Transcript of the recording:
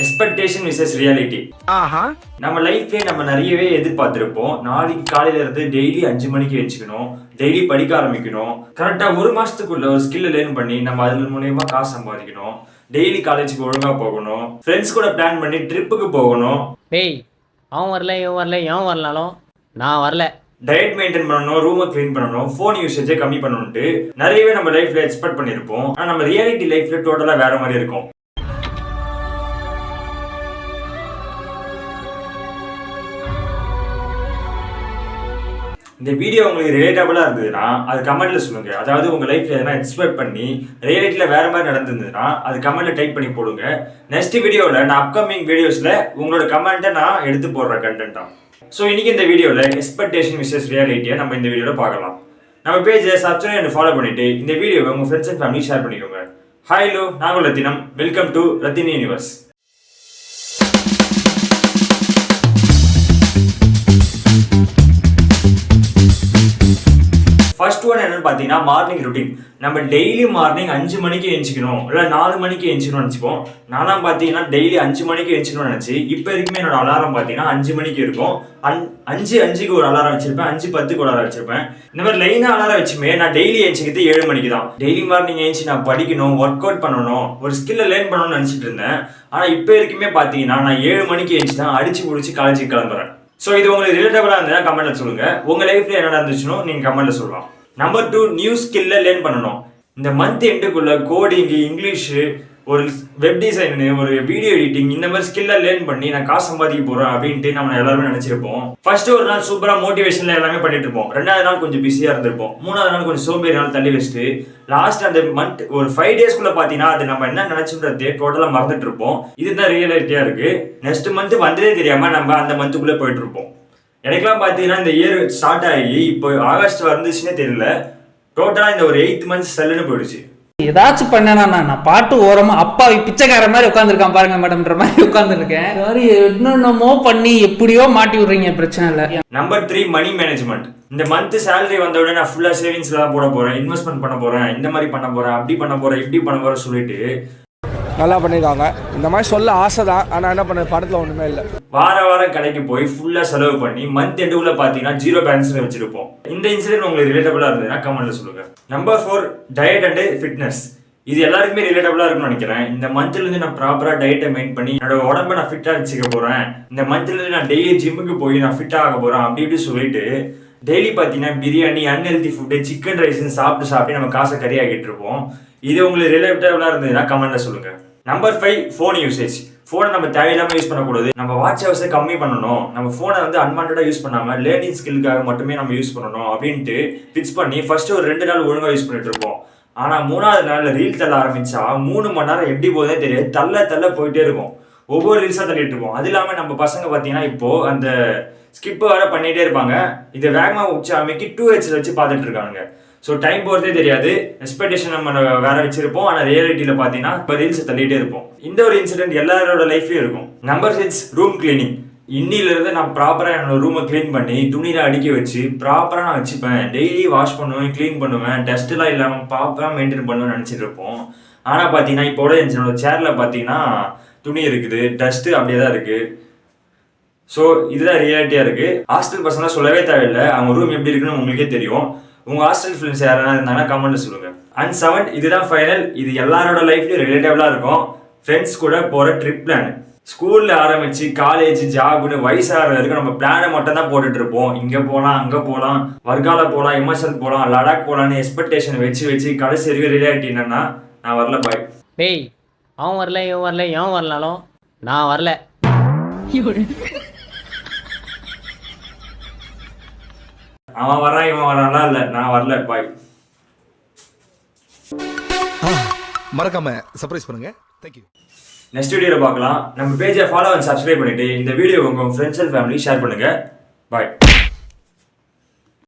Expectation versus reality. நம்ம லைஃப்ல நம்ம நிறையவே எதிர்பார்த்திருப்போம். நாளைக்கு காலையில இருந்து டெய்லி 5 மணிக்கு எழுச்சிக்கணும், டெய்லி படிக்க ஆரம்பிக்கணும், கரெக்டா 1 மாசத்துக்குள்ள ஒரு ஸ்கில் லேர்ன் பண்ணி நம்ம அதன் மூலியமா காசு சம்பாதிக்கணும், டெய்லி காலேஜுக்கு ஒழுங்கா போகணும், ஃப்ரெண்ட்ஸ் கூட பிளான் பண்ணி ட்ரிப்புக்கு போகணும். டேய் அவன் வரல இவன் வரல எவன் வரலாலும் நான் வரல. டயட் மெயின்டைன் பண்ணணும், ரூமை கிளீன் பண்ணணும், ஃபோன் யூசேஜை கம்மி பண்ணணும்ட்டு நிறையவே நம்ம லைஃப்ல எக்ஸ்பெக்ட் பண்ணியிருப்போம். ஆனால் நம்ம ரியாலிட்டி லைஃப்ல டோட்டலா வேற மாதிரி இருக்கும். இந்த வீடியோ உங்களுக்கு ரிலேட்டபிளா இருந்ததுன்னா அது கமெண்ட்ல சொல்லுங்க. அதாவது உங்க லைஃப்ல எதனா எக்ஸ்பெக்ட் பண்ணி ரியாலிட்டியில வேற மாதிரி நடந்திருந்ததுன்னா அது கமெண்ட்ல டைப் பண்ணி போடுங்க. நெக்ஸ்ட் வீடியோவில் நான் அப்கமிங் வீடியோஸ்ல உங்களோட கமெண்ட்டை நான் எடுத்து போடுற கண்டென்ட்டா. ஸோ இன்னைக்கு இந்த வீடியோவில் எக்ஸ்பெக்டேஷன் விசஸ் ரியாலிட்டியை நம்ம இந்த வீடியோவில் பார்க்கலாம். நம்ம பேஜை சப்ஸ்கிரைப் அண்ட் ஃபாலோ பண்ணிட்டு இந்த வீடியோவை உங்க ஃப்ரெண்ட்ஸ் அண்ட் ஃபேமிலி ஷேர் பண்ணிக்கோங்க. ஹாய் லோ, நான் Rathinam. Welcome to Rathini universe. First one என்னன்னு பார்த்தீங்கன்னா மார்னிங் ருட்டீன். நம்ம டெய்லி மார்னிங் 5 மணிக்கு எழுந்திக்கணும், இல்லை 4 மணிக்கு எழுந்திக்கணும்னு நினச்சிப்போம். நானும் பார்த்தீங்கன்னா டெய்லி 5 மணிக்கு எழுந்திக்கணும்னு நினச்சி இப்போ வரைக்குமே என்னோட அலாரம் பார்த்தீங்கன்னா 5 மணிக்கு இருக்கும். 5:05க்கு ஒரு அலாரம் வச்சிருப்பேன், 5:10க்கு ஒரு அலாரம் வச்சிருப்பேன். இந்த மாதிரி லைனாக அலாரம் வச்சுமே நான் டெய்லி எழுந்திக்கிறது 7 மணிக்கு தான். டெய்லி மார்னிங் எழுந்துச்சு நான் படிக்கணும், ஒர்க் அவுட் பண்ணணும், ஒரு ஸ்கில்லை லேர்ன் பண்ணணும்னு நினச்சிட்டு இருந்தேன். ஆனால் இப்போ வரைக்குமே பார்த்தீங்கன்னா நான் 7 மணிக்கு எழுந்துச்சு தான் அடிச்சு முடிச்சு காலேஜுக்கு கிளம்புறேன். ஸோ இது உங்களுக்கு ரிலேட்டபிளாக இருந்ததுன்னா கமெண்ட்ல சொல்லுங்க. உங்கள் லைஃப்ல என்ன நடந்துச்சுன்னு நீங்கள் கமெண்ட்ல சொல்லலாம். நம்பர் 2, நியூ ஸ்கில்ல லேர்ன் பண்ணணும். இந்த மந்த் எண்டுக்குள்ள கோடிங், இங்கிலீஷு, ஒரு வெப் டிசைனு, ஒரு வீடியோ எடிட்டிங், இந்த மாதிரி ஸ்கில்ல லேர்ன் பண்ணி நான் காசு சம்பாதிக்க போறேன் அப்படின்ட்டு நம்ம எல்லாருமே நினைச்சிருப்போம். ஃபர்ஸ்ட் ஒரு நாள் சூப்பரா மோட்டிவேஷன்ல எல்லாமே பண்ணிட்டு இருப்போம். 2வது நாள் கொஞ்சம் பிஸியா இருந்திருப்போம். 3வது நாள் கொஞ்சம் சோம்பேறி நாள் தள்ளி வச்சுட்டு லாஸ்ட் அந்த மந்த் ஒரு 5 டேஸ்க்குள்ள பாத்தீங்கன்னா அது நம்ம என்ன நினைச்சுன்றதே டோட்டலா மறந்துட்டு இருப்போம். இதுதான் ரியாலிட்டியா இருக்கு. நெக்ஸ்ட் மந்த் வந்ததே தெரியாம நம்ம அந்த மந்த்துக்குள்ள போயிட்டு இருப்போம். எனக்குலாம் பார்த்தீங்கன்னா இந்த இயர் ஸ்டார்ட் ஆகி இப்போ ஆகஸ்ட் வந்துச்சுன்னே தெரியல. டோட்டலாக இந்த ஒரு 8 மந்த்ஸ் செல்லுன்னு போயிடுச்சு. ஏதாச்சும் பண்ணேனா நான் பாட்டு ஓரமா அப்பாவி பிச்சைக்கார மாதிரி உட்காந்துருக்கான் பாருங்க மேடம்ன்ற மாதிரி உட்காந்துருக்கேன். என்னென்னமோ பண்ணி எப்படியோ மாட்டி விடுறீங்க, பிரச்சனை இல்லை. நம்பர் 3, மணி மேனேஜ்மெண்ட். இந்த மந்த் சேலரி வந்த உடனே நான் ஃபுல்லாக சேவிங்ஸ்ல தான் போட போறேன், இன்வெஸ்ட்மெண்ட் பண்ண போறேன், இந்த மாதிரி பண்ண போறேன், அப்படி பண்ண போறேன், இப்படி பண்ண போறேன் சொல்லிட்டு நல்லா பண்ணிருக்காங்க. இந்த மாதிரி சொல்ல ஆசை தான், ஆனால் என்ன பண்ண படத்தில் ஒன்றுமே இல்லை. வாரம் கடைக்கு போய் ஃபுல்லாக செலவு பண்ணி மந்த் எண்டுக்குள்ள பார்த்தீங்கன்னா 0 பேலன்ஸ்ல வச்சிருப்போம். இந்த இன்சிடென்ட் உங்களுக்கு ரிலேட்டபிளா இருந்ததுன்னா கமெண்ட்ல சொல்லுங்க. Number 4, diet and fitness. இது எல்லாருக்குமே ரிலேட்டபிளா இருக்கும்னு நினைக்கிறேன். இந்த மந்த்ல இருந்து நான் ப்ராப்பரா டயட்டை மெயின்டைன் பண்ணி என்னோட உடம்ப நான் ஃபிட்டா வச்சுக்க போறேன், இந்த மந்த்ல இருந்து நான் டெய்லி ஜிம்முக்கு போய் நான் ஃபிட்டா ஆக போறேன் அப்படி இப்படி சொல்லிட்டு டெய்லி பார்த்தீங்கன்னா biryani, unhealthy food, chicken rice சாப்பிட்டு நம்ம காசை கறியாகிட்டு இருப்போம். இது உங்களுக்கு ரிலேட்டபிளா இருந்ததுன்னா கமெண்ட்ல சொல்லுங்க. Number 5, phone usage. ஃபோனை நம்ம தேவையில்லாம யூஸ் பண்ணக்கூடாது. நம்ம வாட்ச் ஹவர்ஸை கம்மி பண்ணணும். நம்ம ஃபோனை வந்து அன்வான்டா யூஸ் பண்ணாம லேர்னிங் ஸ்கில்லுக்காக மட்டுமே நம்ம யூஸ் பண்ணணும் அப்படின்ட்டு ஃபிக்ஸ் பண்ணி ஃபர்ஸ்ட் ஒரு 2 நாள் ஒழுங்கா யூஸ் பண்ணிட்டு இருப்போம். ஆனா 3வது நாள் ரீல் தள்ள ஆரம்பிச்சா 3 மணி நேரம் எப்படி போதே தெரியாது, தள்ள போயிட்டே இருக்கும். ஒவ்வொரு ரீல்ஸா தள்ளிட்டு இருப்போம். அது இல்லாம நம்ம பசங்க பார்த்தீங்கன்னா இப்போ அந்த ஸ்கிப் வேற பண்ணிட்டே இருப்பாங்க. இதை வேகமா உச்சாமைக்கு 2H வச்சு பார்த்துட்டு இருக்காங்க. ஸோ டைம் போகிறதே தெரியாது. எக்ஸ்பெக்டேஷன் நம்ம வேற வச்சிருப்போம், ஆனால் ரியாலிட்டியில் பார்த்தீங்கன்னா இப்போ ரீல்ஸ் தள்ளிட்டே இருப்போம். இந்த ஒரு இன்சிடென்ட் எல்லாரோட லைஃப்லயும் இருக்கும். Number 6, room cleaning. இன்னிலிருந்து நான் ப்ராப்பராக என்னோட ரூமை க்ளீன் பண்ணி துணியில் அடுக்கி வச்சு ப்ராப்பராக நான் வச்சுப்பேன். டெய்லி வாஷ் பண்ணுவேன், க்ளீன் பண்ணுவேன், டஸ்ட்லாம் இல்லாமல் ப்ராப்பராக மெயின்டைன் பண்ணுவேன்னு நினச்சிட்டு இருப்போம். ஆனால் பார்த்தீங்கன்னா இப்போ என்னோட சேரில் பார்த்தீங்கன்னா துணி இருக்குது, டஸ்ட்டு அப்படியே தான் இருக்குது. ஸோ இதுதான் ரியாலிட்டியாக இருக்குது. ஹாஸ்டல் பசங்க சொல்லவே தேவையில்லை, அவங்க ரூம் எப்படி இருக்குன்னு உங்களுக்கே தெரியும். உங்க ஹாஸ்டல் ஃப்ரெண்ட்ஸ் யாராவது இருந்தாங்கன்னா கமெண்ட்ல சொல்லுங்க. அண்ட் 7, இதுதான் ஃபைனல். இது எல்லாரோட லைஃப்லயும் ரிலேட்டபிளா இருக்கும். ஃப்ரெண்ட்ஸ் கூட போற ட்ரிப் பிளான். ஸ்கூல்ல ஆரம்பிச்சு காலேஜ், ஜாப்னு வயசாகிற வரைக்கும் நம்ம பிளானை மட்டும் தான் போட்டுட்டு இருப்போம். இங்க போலாம், அங்க போலாம், வர்கால போலாம், இமாச்சல் போலாம், லடாக் போலான்னு எக்ஸ்பெக்டேஷன் வச்சு கடைசி வரைக்கும் ரியாலிட்டி என்னன்னா நான் வரல பாய். டேய் அவன் வரல இவன் வரல எவன் வரலாலும் நான் வரல. அவன் வரான் இவன் வரான்லாம் இல்லை, நான் வரல பாய். மறக்காம சர்ப்ரைஸ் பண்ணுங்க. தேங்க்யூ. நெக்ஸ்ட் வீடியோவில் பார்க்கலாம். நம்ம பேஜை ஃபாலோ அண்ட் சப்ஸ்கிரைப் பண்ணிட்டு இந்த வீடியோ உங்க ஃப்ரெண்ட்ஸ் அண்ட் ஃபேமிலி ஷேர் பண்ணுங்க. பாய்.